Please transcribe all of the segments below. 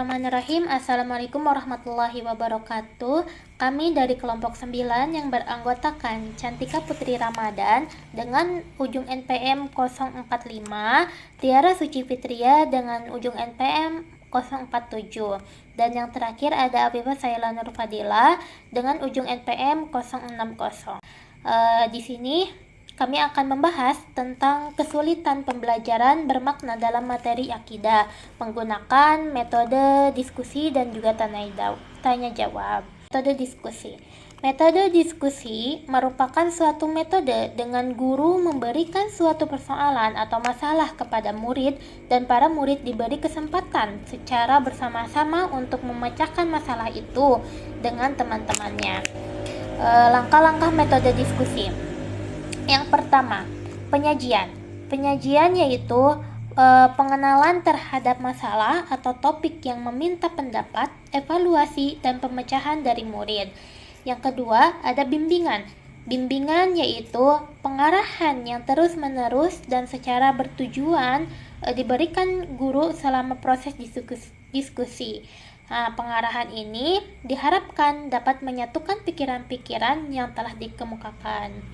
Bismillahirrahmanirrahim. Assalamualaikum warahmatullahi wabarakatuh. Kami dari kelompok 9 yang beranggotakan Cantika Putri Ramadan dengan ujung NPM 045, Tiara Suci Fitria dengan ujung NPM 047, dan yang terakhir ada Afifah Saila Nur Fadila dengan ujung NPM 060. Di sini kami akan membahas tentang kesulitan pembelajaran bermakna dalam materi akidah menggunakan metode diskusi dan juga tanya jawab. Metode diskusi merupakan suatu metode dengan guru memberikan suatu persoalan atau masalah kepada murid dan para murid diberi kesempatan secara bersama-sama untuk memecahkan masalah itu dengan teman-temannya. Langkah-langkah metode diskusi. Yang pertama, penyajian. Penyajian yaitu pengenalan terhadap masalah atau topik yang meminta pendapat, evaluasi, dan pemecahan dari murid. Yang kedua, ada bimbingan. Bimbingan yaitu pengarahan yang terus-menerus dan secara bertujuan diberikan guru selama proses diskusi. Nah, pengarahan ini diharapkan dapat menyatukan pikiran-pikiran yang telah dikemukakan.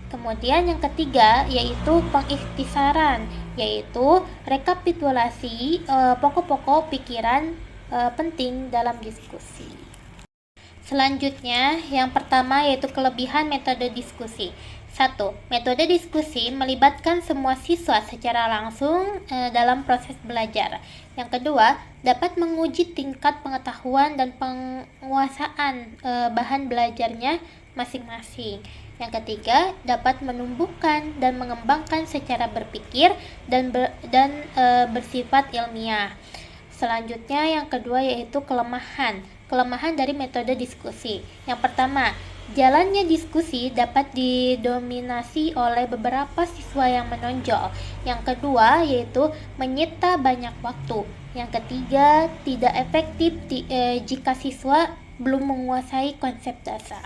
Kemudian yang ketiga yaitu pengikhtisaran, yaitu rekapitulasi pokok-pokok pikiran penting dalam diskusi. Selanjutnya, yang pertama yaitu kelebihan metode diskusi. 1. Metode diskusi melibatkan semua siswa secara langsung dalam proses belajar. Yang kedua, dapat menguji tingkat pengetahuan dan penguasaan bahan belajarnya masing-masing. Yang ketiga, dapat menumbuhkan dan mengembangkan secara berpikir dan bersifat ilmiah. Selanjutnya, yang kedua yaitu kelemahan dari metode diskusi. Yang pertama, jalannya diskusi dapat didominasi oleh beberapa siswa yang menonjol. Yang kedua yaitu menyita banyak waktu. Yang ketiga, tidak efektif jika siswa belum menguasai konsep dasar.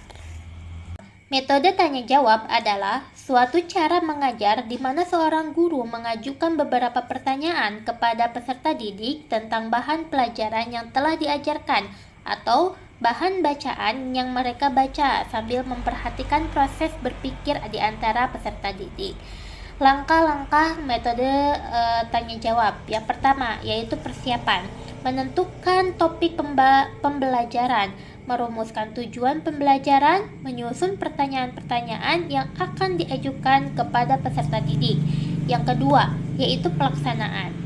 Metode tanya jawab adalah suatu cara mengajar di mana seorang guru mengajukan beberapa pertanyaan kepada peserta didik tentang bahan pelajaran yang telah diajarkan atau bahan bacaan yang mereka baca sambil memperhatikan proses berpikir di antara peserta didik. Langkah-langkah metode tanya jawab. Yang pertama yaitu persiapan, menentukan topik pembelajaran, merumuskan tujuan pembelajaran, menyusun pertanyaan-pertanyaan yang akan diajukan kepada peserta didik. Yang kedua yaitu pelaksanaan.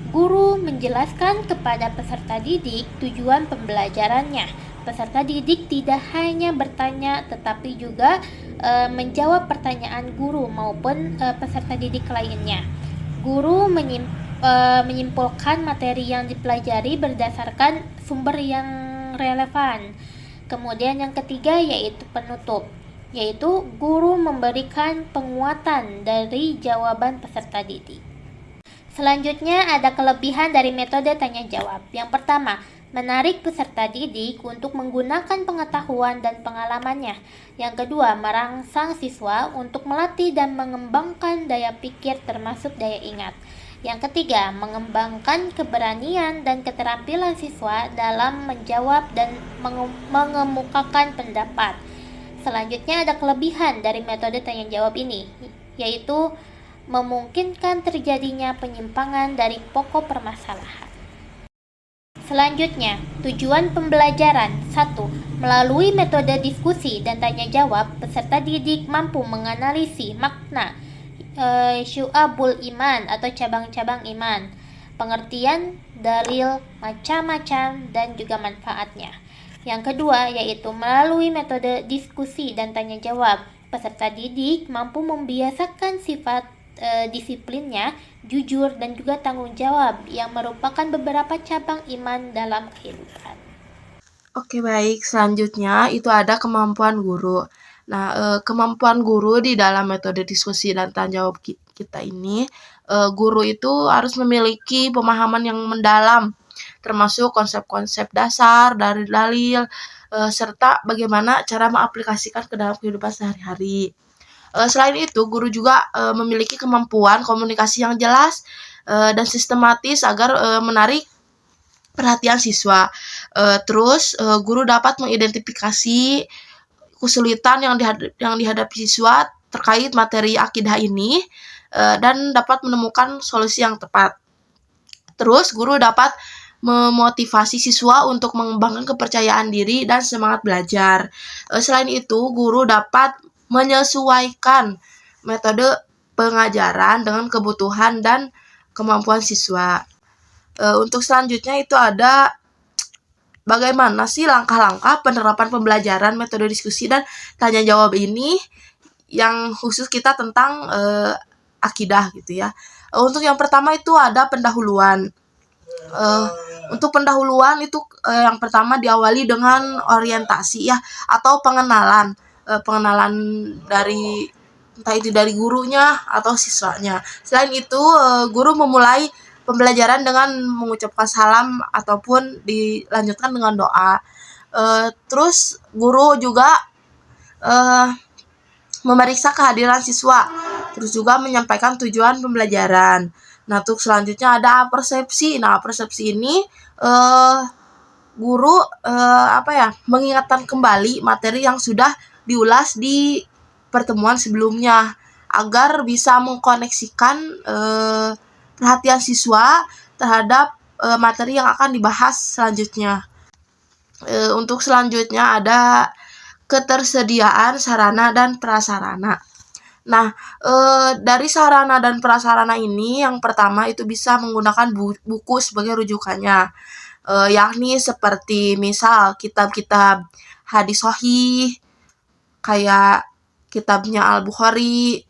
Guru menjelaskan kepada peserta didik tujuan pembelajarannya. Peserta didik tidak hanya bertanya tetapi juga menjawab pertanyaan guru maupun peserta didik lainnya. Guru menyimpulkan materi yang dipelajari berdasarkan sumber yang relevan. Kemudian yang ketiga yaitu penutup, yaitu guru memberikan penguatan dari jawaban peserta didik. Selanjutnya ada kelebihan dari metode tanya jawab. Yang pertama, menarik peserta didik untuk menggunakan pengetahuan dan pengalamannya. Yang kedua, merangsang siswa untuk melatih dan mengembangkan daya pikir termasuk daya ingat. Yang ketiga, mengembangkan keberanian dan keterampilan siswa dalam menjawab dan mengemukakan pendapat. Selanjutnya ada kelebihan dari metode tanya jawab ini, yaitu memungkinkan terjadinya penyimpangan dari pokok permasalahan. Selanjutnya, tujuan pembelajaran. 1. Melalui metode diskusi dan tanya jawab, peserta didik mampu menganalisis makna syu'abul iman atau cabang-cabang iman, pengertian dalil macam-macam dan juga manfaatnya. Yang kedua yaitu melalui metode diskusi dan tanya jawab, peserta didik mampu membiasakan sifat disiplinnya, jujur dan juga tanggung jawab yang merupakan beberapa cabang iman dalam kehidupan. Oke, baik. Selanjutnya itu ada kemampuan guru. Nah, kemampuan guru di dalam metode diskusi dan tanya jawab kita ini, guru itu harus memiliki pemahaman yang mendalam, termasuk konsep-konsep dasar dari dalil, serta bagaimana cara mengaplikasikan ke dalam kehidupan sehari-hari. Selain itu, guru juga memiliki kemampuan komunikasi yang jelas dan sistematis agar menarik perhatian siswa. Terus guru dapat mengidentifikasi kesulitan yang dihadapi siswa terkait materi akidah ini dan dapat menemukan solusi yang tepat. Terus guru dapat memotivasi siswa untuk mengembangkan kepercayaan diri dan semangat belajar. Selain itu, guru dapat menyesuaikan metode pengajaran dengan kebutuhan dan kemampuan siswa. Untuk selanjutnya itu ada bagaimana sih langkah-langkah penerapan pembelajaran metode diskusi dan tanya jawab ini yang khusus kita tentang akidah gitu ya. Untuk yang pertama itu ada pendahuluan. Untuk pendahuluan itu yang pertama diawali dengan orientasi ya atau pengenalan dari entah itu dari gurunya atau siswanya. Selain itu guru memulai pembelajaran dengan mengucapkan salam ataupun dilanjutkan dengan doa. Terus guru juga memeriksa kehadiran siswa, terus juga menyampaikan tujuan pembelajaran. Nah, untuk selanjutnya ada persepsi. Nah, persepsi ini guru mengingatkan kembali materi yang sudah diulas di pertemuan sebelumnya agar bisa mengkoneksikan perhatian siswa terhadap materi yang akan dibahas selanjutnya. Untuk selanjutnya ada ketersediaan sarana dan prasarana. Nah, dari sarana dan prasarana ini yang pertama itu bisa menggunakan buku sebagai rujukannya, yakni seperti misal kitab-kitab hadis sahih, kayak kitabnya Al-Bukhari,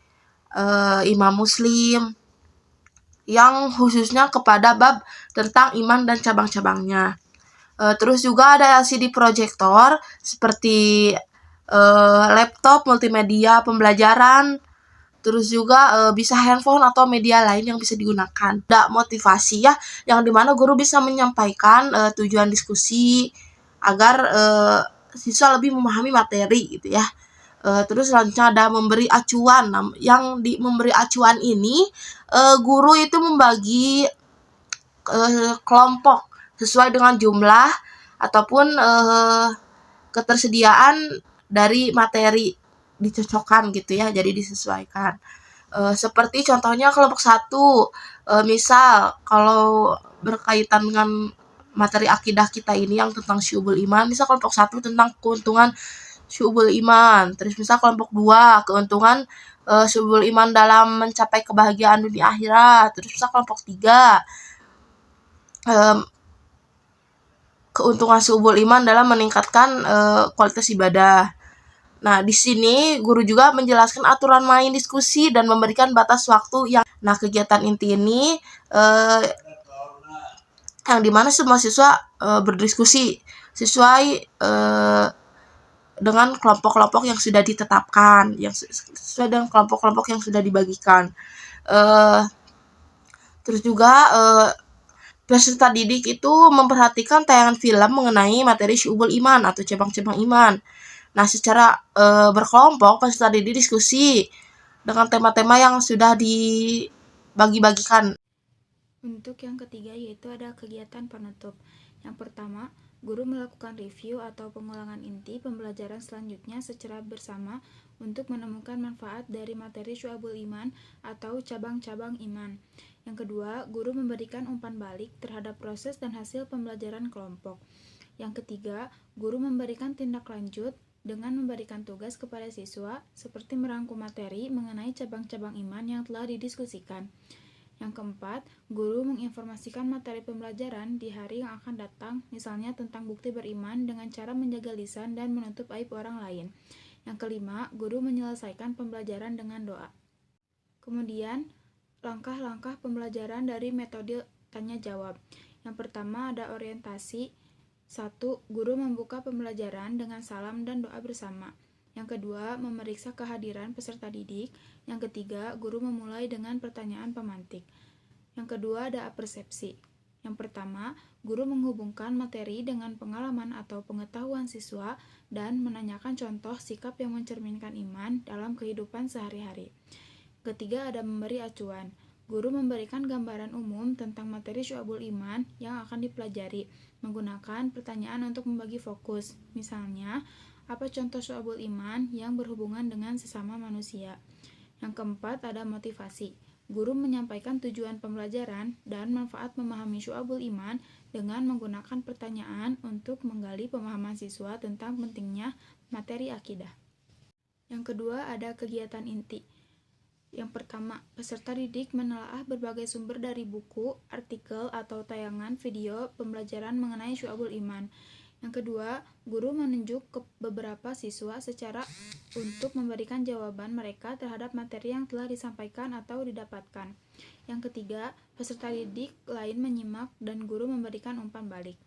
Imam Muslim, yang khususnya kepada bab tentang iman dan cabang-cabangnya. Terus juga ada LCD projector seperti laptop multimedia pembelajaran, terus juga bisa handphone atau media lain yang bisa digunakan. Ada motivasi ya, yang dimana guru bisa menyampaikan tujuan diskusi agar siswa lebih memahami materi gitu ya. Terus selanjutnya ada memberi acuan. Yang memberi acuan ini guru itu membagi kelompok sesuai dengan jumlah ataupun ketersediaan dari materi dicocokkan gitu ya, jadi disesuaikan. Seperti contohnya kelompok 1, misal kalau berkaitan dengan materi akidah kita ini yang tentang syu'ubul iman, misal kelompok 1 tentang keuntungan syu'ubul iman, terus misal kelompok 2 keuntungan syu'ubul iman dalam mencapai kebahagiaan dunia akhirat, terus misal kelompok 3 keuntungan syu'ubul iman dalam meningkatkan kualitas ibadah. Nah, di sini guru juga menjelaskan aturan main diskusi dan memberikan batas waktu yang. Nah, kegiatan inti ini yang dimana semua siswa berdiskusi sesuai dengan kelompok-kelompok yang sudah ditetapkan, yang sesuai dengan kelompok-kelompok yang sudah dibagikan. Terus juga peserta didik itu memperhatikan tayangan film mengenai materi syu'ubul iman atau cabang-cabang iman. Nah, secara berkelompok peserta didik diskusi dengan tema-tema yang sudah dibagi-bagikan. Untuk yang ketiga yaitu ada kegiatan penutup. Yang pertama, guru melakukan review atau pengulangan inti pembelajaran selanjutnya secara bersama untuk menemukan manfaat dari materi syu'ubul iman atau cabang-cabang iman. Yang kedua, guru memberikan umpan balik terhadap proses dan hasil pembelajaran kelompok. Yang ketiga, guru memberikan tindak lanjut dengan memberikan tugas kepada siswa seperti merangkum materi mengenai cabang-cabang iman yang telah didiskusikan. Yang keempat, guru menginformasikan materi pembelajaran di hari yang akan datang, misalnya tentang bukti beriman dengan cara menjaga lisan dan menutup aib orang lain. Yang kelima, guru menyelesaikan pembelajaran dengan doa. Kemudian, langkah-langkah pembelajaran dari metode tanya jawab. Yang pertama ada orientasi. 1. Guru membuka pembelajaran dengan salam dan doa bersama. Yang kedua, memeriksa kehadiran peserta didik. Yang ketiga, guru memulai dengan pertanyaan pemantik. Yang kedua ada persepsi. Yang pertama, guru menghubungkan materi dengan pengalaman atau pengetahuan siswa dan menanyakan contoh sikap yang mencerminkan iman dalam kehidupan sehari-hari. Ketiga ada memberi acuan. Guru memberikan gambaran umum tentang materi Syu'abul Iman yang akan dipelajari, menggunakan pertanyaan untuk membagi fokus. Misalnya, apa contoh Syu'abul Iman yang berhubungan dengan sesama manusia? Yang keempat, ada motivasi. Guru menyampaikan tujuan pembelajaran dan manfaat memahami Syu'abul Iman dengan menggunakan pertanyaan untuk menggali pemahaman siswa tentang pentingnya materi akidah. Yang kedua, ada kegiatan inti. Yang pertama, peserta didik menelaah berbagai sumber dari buku, artikel, atau tayangan video pembelajaran mengenai Syu'abul Iman. Yang kedua, guru menunjuk ke beberapa siswa secara untuk memberikan jawaban mereka terhadap materi yang telah disampaikan atau didapatkan. Yang ketiga, peserta didik lain menyimak dan guru memberikan umpan balik.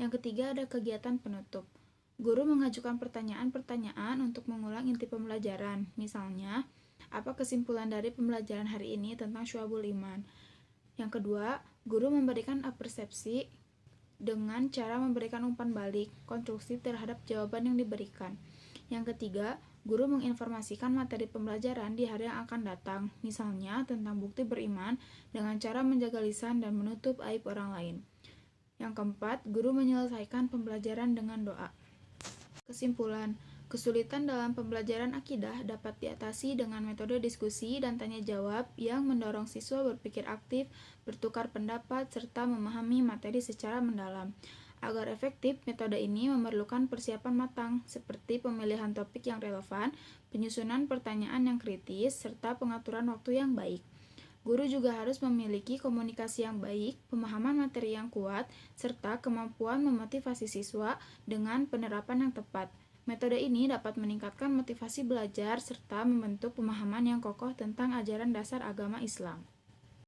Yang ketiga, ada kegiatan penutup. Guru mengajukan pertanyaan-pertanyaan untuk mengulang inti pembelajaran. Misalnya, apa kesimpulan dari pembelajaran hari ini tentang Syu'abul Iman? Yang kedua, guru memberikan persepsi dengan cara memberikan umpan balik konstruksi terhadap jawaban yang diberikan. Yang ketiga, guru menginformasikan materi pembelajaran di hari yang akan datang, misalnya tentang bukti beriman dengan cara menjaga lisan dan menutup aib orang lain. Yang keempat, guru menyelesaikan pembelajaran dengan doa. Kesimpulan, kesulitan dalam pembelajaran akidah dapat diatasi dengan metode diskusi dan tanya jawab yang mendorong siswa berpikir aktif, bertukar pendapat, serta memahami materi secara mendalam. Agar efektif, metode ini memerlukan persiapan matang, seperti pemilihan topik yang relevan, penyusunan pertanyaan yang kritis, serta pengaturan waktu yang baik. Guru juga harus memiliki komunikasi yang baik, pemahaman materi yang kuat, serta kemampuan memotivasi siswa dengan penerapan yang tepat. Metode ini dapat meningkatkan motivasi belajar serta membentuk pemahaman yang kokoh tentang ajaran dasar agama Islam.